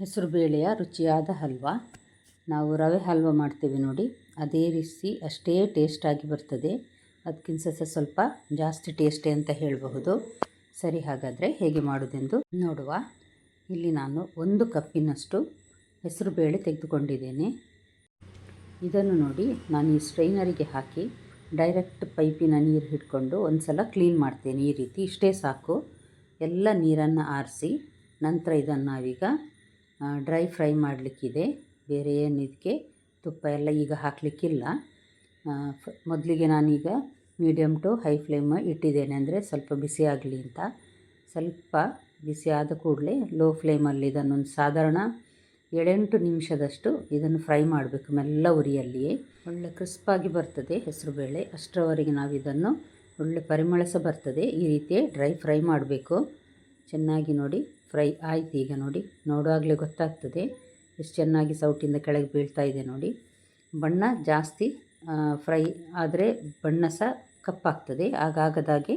ಹೆಸರುಬೇಳೆಯ ರುಚಿಯಾದ ಹಲ್ವ. ನಾವು ರವೆ ಹಲ್ವ ಮಾಡ್ತೇವೆ ನೋಡಿ, ಅದೇ ರೀತಿ ಅಷ್ಟೇ ಟೇಸ್ಟಾಗಿ ಬರ್ತದೆ. ಅದಕ್ಕಿಂತ ಸ್ವಲ್ಪ ಜಾಸ್ತಿ ಟೇಸ್ಟೇ ಅಂತ ಹೇಳಬಹುದು. ಸರಿ, ಹಾಗಾದರೆ ಹೇಗೆ ಮಾಡೋದೆಂದು ನೋಡುವ. ಇಲ್ಲಿ ನಾನು 1 ಕಪ್ಪಿನಷ್ಟು ಹೆಸರುಬೇಳೆ ತೆಗೆದುಕೊಂಡಿದ್ದೇನೆ. ಇದನ್ನು ನೋಡಿ, ನಾನು ಈ ಸ್ಟ್ರೈನರಿಗೆ ಹಾಕಿ ಡೈರೆಕ್ಟ್ ಪೈಪಿನ ನೀರು ಹಿಡ್ಕೊಂಡು ಒಂದು ಸಲ ಕ್ಲೀನ್ ಮಾಡ್ತೇನೆ. ಈ ರೀತಿ ಇಷ್ಟೇ ಸಾಕು. ಎಲ್ಲ ನೀರನ್ನು ಆರಿಸಿ ನಂತರ ಇದನ್ನು ನಾವೀಗ ಡ್ರೈ ಫ್ರೈ ಮಾಡಲಿಕ್ಕಿದೆ. ಬೇರೆ ಏನು ಇದಕ್ಕೆ ತುಪ್ಪ ಎಲ್ಲ ಈಗ ಹಾಕಲಿಕ್ಕಿಲ್ಲ. ಮೊದಲಿಗೆ ನಾನೀಗ ಮೀಡಿಯಮ್ ಟು ಹೈ ಫ್ಲೇಮ್ ಇಟ್ಟಿದ್ದೇನೆ, ಅಂದರೆ ಸ್ವಲ್ಪ ಬಿಸಿ ಆಗಲಿ ಅಂತ. ಸ್ವಲ್ಪ ಬಿಸಿ ಆದ ಕೂಡಲೇ ಲೋ ಫ್ಲೇಮಲ್ಲಿ ಇದನ್ನೊಂದು ಸಾಧಾರಣ 7-8 ನಿಮಿಷದಷ್ಟು ಇದನ್ನು ಫ್ರೈ ಮಾಡಬೇಕು. ಮೆಲ್ಲ ಉರಿಯಲ್ಲಿಯೇ ಒಳ್ಳೆ ಕ್ರಿಸ್ಪಾಗಿ ಬರ್ತದೆ ಹೆಸರುಬೇಳೆ. ಅಷ್ಟರವರೆಗೆ ನಾವು ಇದನ್ನು ಒಳ್ಳೆ ಪರಿಮಳ ಸಹ ಬರ್ತದೆ. ಈ ರೀತಿ ಡ್ರೈ ಫ್ರೈ ಮಾಡಬೇಕು. ಚೆನ್ನಾಗಿ ನೋಡಿ ಫ್ರೈ ಆಯ್ತು. ಈಗ ನೋಡಿ, ನೋಡುವಾಗಲೇ ಗೊತ್ತಾಗ್ತದೆ ಎಷ್ಟು ಚೆನ್ನಾಗಿ ಸೌಟಿಂದ ಕೆಳಗೆ ಬೀಳ್ತಾ ಇದೆ ನೋಡಿ. ಬಣ್ಣ ಜಾಸ್ತಿ ಫ್ರೈ ಆದರೆ ಬಣ್ಣ ಸಹ ಕಪ್ಪಾಗ್ತದೆ. ಆಗಾಗದಾಗೆ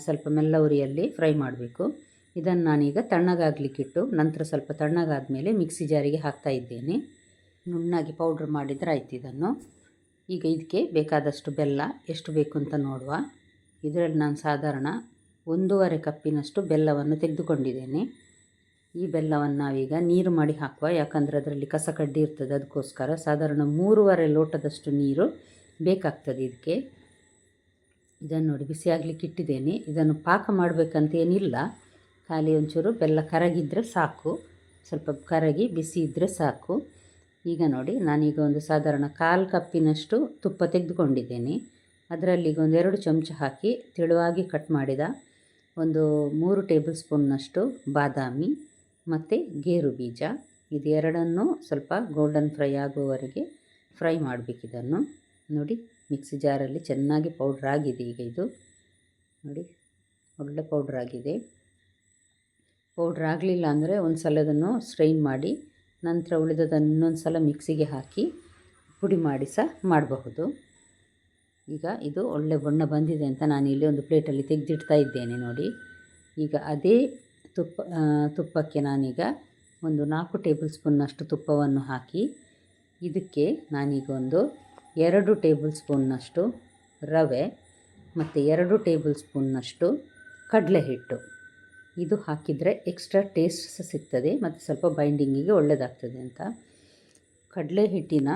ಸ್ವಲ್ಪ ಮೆಲ್ಲ ಉರಿಯಲ್ಲಿ ಫ್ರೈ ಮಾಡಬೇಕು. ಇದನ್ನು ನಾನೀಗ ತಣ್ಣಗಾಗಲಿಕ್ಕಿಟ್ಟು ನಂತರ ಸ್ವಲ್ಪ ತಣ್ಣಗಾದ ಮೇಲೆ ಮಿಕ್ಸಿ ಜಾರಿಗೆ ಹಾಕ್ತಾ ಇದ್ದೇನೆ. ನುಣ್ಣಾಗಿ ಪೌಡ್ರ್ ಮಾಡಿದರೆ ಆಯ್ತು ಇದನ್ನು. ಈಗ ಇದಕ್ಕೆ ಬೇಕಾದಷ್ಟು ಬೆಲ್ಲ ಎಷ್ಟು ಬೇಕು ಅಂತ ನೋಡುವ. ಇದರಲ್ಲಿ ನಾನು ಸಾಧಾರಣ 1.5 ಕಪ್ಪಿನಷ್ಟು ಬೆಲ್ಲವನ್ನು ತೆಗೆದುಕೊಂಡಿದ್ದೇನೆ. ಈ ಬೆಲ್ಲವನ್ನು ನಾವೀಗ ನೀರು ಮಾಡಿ ಹಾಕುವ, ಯಾಕಂದರೆ ಅದರಲ್ಲಿ ಕಸ ಕಡ್ಡಿ ಇರ್ತದೆ. ಅದಕ್ಕೋಸ್ಕರ ಸಾಧಾರಣ 3.5 ಲೋಟದಷ್ಟು ನೀರು ಬೇಕಾಗ್ತದೆ ಇದಕ್ಕೆ. ಇದನ್ನು ನೋಡಿ ಬಿಸಿಯಾಗಲಿಕ್ಕೆ ಇಟ್ಟಿದ್ದೇನೆ. ಇದನ್ನು ಪಾಕ ಮಾಡಬೇಕಂತ ಏನಿಲ್ಲ, ಖಾಲಿ ಒಂಚೂರು ಬೆಲ್ಲ ಕರಗಿದ್ರೆ ಸಾಕು, ಸ್ವಲ್ಪ ಕರಗಿ ಬಿಸಿ ಇದ್ದರೆ ಸಾಕು. ಈಗ ನೋಡಿ, ನಾನೀಗ ಒಂದು ಸಾಧಾರಣ 1/4 ಕಪ್ಪಿನಷ್ಟು ತುಪ್ಪ ತೆಗೆದುಕೊಂಡಿದ್ದೇನೆ. ಅದರಲ್ಲಿ ಈಗ 2 ಚಮಚ ಹಾಕಿ ತೆಳುವಾಗಿ ಕಟ್ ಮಾಡಿದ ಒಂದು 3 ಟೇಬಲ್ ಸ್ಪೂನ್ನಷ್ಟು ಬಾದಾಮಿ ಮತ್ತು ಗೇರು ಬೀಜ, ಇದು ಎರಡನ್ನೂ ಸ್ವಲ್ಪ ಗೋಲ್ಡನ್ ಫ್ರೈ ಆಗುವವರೆಗೆ ಫ್ರೈ ಮಾಡಬೇಕಿದನ್ನು. ನೋಡಿ, ಮಿಕ್ಸಿ ಜಾರಲ್ಲಿ ಚೆನ್ನಾಗಿ ಪೌಡ್ರ್ ಆಗಿದೆ. ಈಗ ಇದು ನೋಡಿ, ಒಳ್ಳೆ ಪೌಡ್ರ್ ಆಗಿದೆ. ಪೌಡ್ರ್ ಆಗಲಿಲ್ಲ ಅಂದರೆ ಒಂದು ಸಲ ಇದನ್ನು ಸ್ಟ್ರೈನ್ ಮಾಡಿ ನಂತರ ಉಳಿದದನ್ನು ಇನ್ನೊಂದು ಸಲ ಮಿಕ್ಸಿಗೆ ಹಾಕಿ ಪುಡಿ ಮಾಡಿ ಸಹ ಮಾಡಬಹುದು. ಈಗ ಇದು ಒಳ್ಳೆ ಬಣ್ಣ ಬಂದಿದೆ ಅಂತ ನಾನಿಲ್ಲಿ ಒಂದು ಪ್ಲೇಟಲ್ಲಿ ತೆಗೆದಿಡ್ತಾ ಇದ್ದೇನೆ ನೋಡಿ. ಈಗ ಅದೇ ತುಪ್ಪಕ್ಕೆ ನಾನೀಗ ಒಂದು 4 ಟೇಬಲ್ ಸ್ಪೂನ್ನಷ್ಟು ತುಪ್ಪವನ್ನು ಹಾಕಿ ಇದಕ್ಕೆ ನಾನೀಗ ಒಂದು 2 ಟೇಬಲ್ ಸ್ಪೂನ್ನಷ್ಟು ರವೆ ಮತ್ತು 2 ಟೇಬಲ್ ಸ್ಪೂನ್ನಷ್ಟು ಕಡಲೆ ಹಿಟ್ಟು, ಇದು ಹಾಕಿದರೆ ಎಕ್ಸ್ಟ್ರಾ ಟೇಸ್ಟ್ ಸಹ ಸಿಗ್ತದೆ ಮತ್ತು ಸ್ವಲ್ಪ ಬೈಂಡಿಂಗಿಗೆ ಒಳ್ಳೆಯದಾಗ್ತದೆ ಅಂತ. ಕಡಲೆ ಹಿಟ್ಟಿನ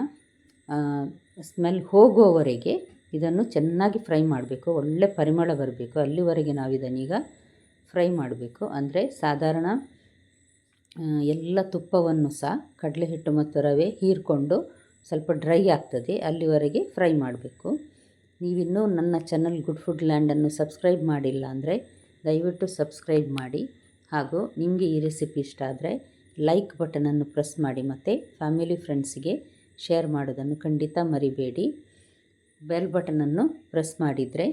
ಸ್ಮೆಲ್ ಹೋಗುವವರೆಗೆ ಇದನ್ನು ಚೆನ್ನಾಗಿ ಫ್ರೈ ಮಾಡಬೇಕು. ಒಳ್ಳೆ ಪರಿಮಳ ಬರಬೇಕು, ಅಲ್ಲಿವರೆಗೆ ನಾವು ಇದನ್ನೀಗ ಫ್ರೈ ಮಾಡಬೇಕು. ಅಂದರೆ ಸಾಧಾರಣ ಎಲ್ಲ ತುಪ್ಪವನ್ನು ಸಹ ಕಡಲೆ ಹಿಟ್ಟು ಮತ್ತು ರವೆ ಹೀರಿಕೊಂಡು ಸ್ವಲ್ಪ ಡ್ರೈ ಆಗ್ತದೆ, ಅಲ್ಲಿವರೆಗೆ ಫ್ರೈ ಮಾಡಬೇಕು. ನೀವಿನ್ನೂ ನನ್ನ ಚಾನಲ್ ಗುಡ್ ಫುಡ್ ಲ್ಯಾಂಡನ್ನು ಸಬ್ಸ್ಕ್ರೈಬ್ ಮಾಡಿಲ್ಲ ಅಂದರೆ ದಯವಿಟ್ಟು ಸಬ್ಸ್ಕ್ರೈಬ್ ಮಾಡಿ. ಹಾಗೂ ನಿಮಗೆ ಈ ರೆಸಿಪಿ ಇಷ್ಟ ಆದರೆ ಲೈಕ್ ಬಟನನ್ನು ಪ್ರೆಸ್ ಮಾಡಿ ಮತ್ತು ಫ್ಯಾಮಿಲಿ ಫ್ರೆಂಡ್ಸಿಗೆ ಶೇರ್ ಮಾಡೋದನ್ನು ಖಂಡಿತ ಮರಿಬೇಡಿ. ಬೆಲ್ ಬಟನನ್ನು ಪ್ರೆಸ್ ಮಾಡಿದರೆ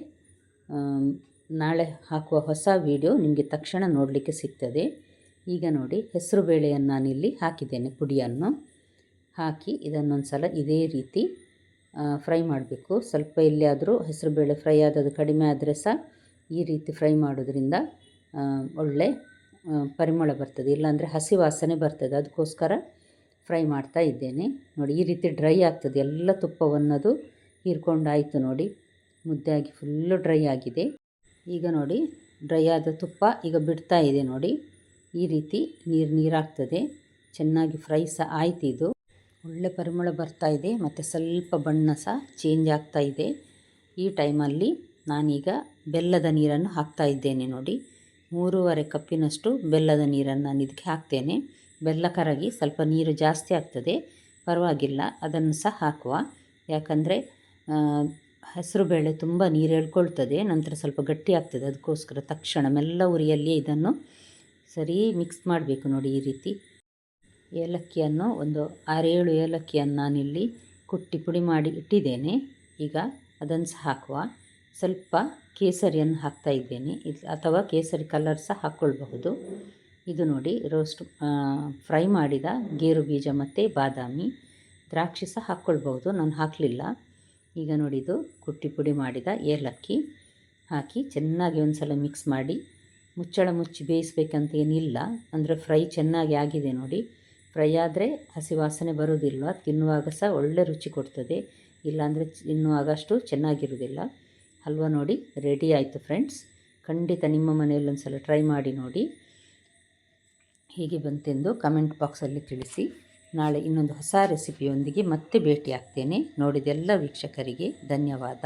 ನಾಳೆ ಹಾಕುವ ಹೊಸ ವಿಡಿಯೋ ನಿಮಗೆ ತಕ್ಷಣ ನೋಡಲಿಕ್ಕೆ ಸಿಗ್ತದೆ. ಈಗ ನೋಡಿ, ಹೆಸರು ಬೇಳೆಯನ್ನು ನಾನಿಲ್ಲಿ ಹಾಕಿದ್ದೇನೆ. ಪುಡಿಯನ್ನು ಹಾಕಿ ಇದನ್ನೊಂದು ಸಲ ಇದೇ ರೀತಿ ಫ್ರೈ ಮಾಡಬೇಕು. ಸ್ವಲ್ಪ ಎಲ್ಲಿಯಾದರೂ ಹೆಸರುಬೇಳೆ ಫ್ರೈ ಆದದ್ದು ಕಡಿಮೆ ಆದರೆ ಸಹ ಈ ರೀತಿ ಫ್ರೈ ಮಾಡೋದ್ರಿಂದ ಒಳ್ಳೆ ಪರಿಮಳ ಬರ್ತದೆ, ಇಲ್ಲಾಂದರೆ ಹಸಿ ವಾಸನೆ ಬರ್ತದೆ. ಅದಕ್ಕೋಸ್ಕರ ಫ್ರೈ ಮಾಡ್ತಾ ಇದ್ದೇನೆ. ನೋಡಿ, ಈ ರೀತಿ ಡ್ರೈ ಆಗ್ತದೆ. ಎಲ್ಲ ತುಪ್ಪವನ್ನದು ಹೀರ್ಕೊಂಡಾಯಿತು ನೋಡಿ, ಮುದ್ದೆಯಾಗಿ ಫುಲ್ಲು ಡ್ರೈ ಆಗಿದೆ. ಈಗ ನೋಡಿ, ಡ್ರೈ ಆದ ತುಪ್ಪ ಈಗ ಬಿಡ್ತಾ ಇದೆ ನೋಡಿ. ಈ ರೀತಿ ನೀರಾಗ್ತದೆ. ಚೆನ್ನಾಗಿ ಫ್ರೈ ಸಹ ಆಯ್ತು. ಇದು ಒಳ್ಳೆ ಪರಿಮಳ ಬರ್ತಾ ಇದೆ ಮತ್ತು ಸ್ವಲ್ಪ ಬಣ್ಣ ಸಹ ಚೇಂಜ್ ಆಗ್ತಾ ಇದೆ. ಈ ಟೈಮಲ್ಲಿ ನಾನೀಗ ಬೆಲ್ಲದ ನೀರನ್ನು ಹಾಕ್ತಾ ಇದ್ದೇನೆ ನೋಡಿ. 3.5 ಕಪ್ಪಿನಷ್ಟು ಬೆಲ್ಲದ ನೀರನ್ನು ನಾನು ಇದಕ್ಕೆ ಹಾಕ್ತೇನೆ. ಬೆಲ್ಲ ಕರಗಿ ಸ್ವಲ್ಪ ನೀರು ಜಾಸ್ತಿ ಆಗ್ತದೆ, ಪರವಾಗಿಲ್ಲ, ಅದನ್ನು ಸಹ ಹಾಕುವ. ಯಾಕಂದರೆ ಹೆಸರುಬೇಳೆ ತುಂಬ ನೀರು ಎಳ್ಕೊಳ್ತದೆ, ನಂತರ ಸ್ವಲ್ಪ ಗಟ್ಟಿ ಆಗ್ತದೆ. ಅದಕ್ಕೋಸ್ಕರ ತಕ್ಷಣ ಮೆಲ್ಲ ಉರಿಯಲ್ಲಿ ಇದನ್ನು ಸರಿ ಮಿಕ್ಸ್ ಮಾಡಬೇಕು ನೋಡಿ. ಈ ರೀತಿ ಏಲಕ್ಕಿಯನ್ನು ಒಂದು 6-7 ಏಲಕ್ಕಿಯನ್ನು ನಾನಿಲ್ಲಿ ಕುಟ್ಟಿ ಪುಡಿ ಮಾಡಿ ಇಟ್ಟಿದ್ದೇನೆ. ಈಗ ಅದನ್ನು ಸಹ ಹಾಕುವ. ಸ್ವಲ್ಪ ಕೇಸರಿಯನ್ನು ಹಾಕ್ತಾ ಇದ್ದೇನೆ, ಅಥವಾ ಕೇಸರಿ ಕಲರ್ ಸಹ ಹಾಕ್ಕೊಳ್ಬಹುದು. ಇದು ನೋಡಿ, ರೋಸ್ಟ್ ಫ್ರೈ ಮಾಡಿದ ಗೇರು ಬೀಜ ಮತ್ತು ಬಾದಾಮಿ, ದ್ರಾಕ್ಷಿ ಸಹ ಹಾಕ್ಕೊಳ್ಬಹುದು, ನಾನು ಹಾಕಲಿಲ್ಲ. ಈಗ ನೋಡಿ, ಇದು ಕುಟ್ಟಿ ಪುಡಿ ಮಾಡಿದ ಏಲಕ್ಕಿ ಹಾಕಿ ಚೆನ್ನಾಗಿ ಒಂದು ಸಲ ಮಿಕ್ಸ್ ಮಾಡಿ ಮುಚ್ಚಳ ಮುಚ್ಚಿ ಬೇಯಿಸಬೇಕಂತ ಏನಿಲ್ಲ, ಅಂದರೆ ಫ್ರೈ ಚೆನ್ನಾಗಿ ಆಗಿದೆ ನೋಡಿ. ಫ್ರೈ ಆದರೆ ಹಸಿ ವಾಸನೆ ಬರೋದಿಲ್ಲ, ತಿನ್ನುವಾಗ ಸಹ ಒಳ್ಳೆ ರುಚಿ ಕೊಡ್ತದೆ, ಇಲ್ಲಾಂದರೆ ತಿನ್ನುವಾಗ ಅಷ್ಟು ಚೆನ್ನಾಗಿರೋದಿಲ್ಲ. ಹಲ್ವ ನೋಡಿ ರೆಡಿ ಆಯಿತು ಫ್ರೆಂಡ್ಸ್. ಖಂಡಿತ ನಿಮ್ಮ ಮನೆಯಲ್ಲಿ ಒಂದು ಸಲ ಟ್ರೈ ಮಾಡಿ ನೋಡಿ, ಹೀಗೆ ಬಂತೆಂದು ಕಮೆಂಟ್ ಬಾಕ್ಸಲ್ಲಿ ತಿಳಿಸಿ. ನಾಳೆ ಇನ್ನೊಂದು ಹೊಸ ರೆಸಿಪಿಯೊಂದಿಗೆ ಮತ್ತೆ ಭೇಟಿ ಆಗ್ತೇನೆ. ನೋಡಿದೆಲ್ಲ ವೀಕ್ಷಕರಿಗೆ ಧನ್ಯವಾದ.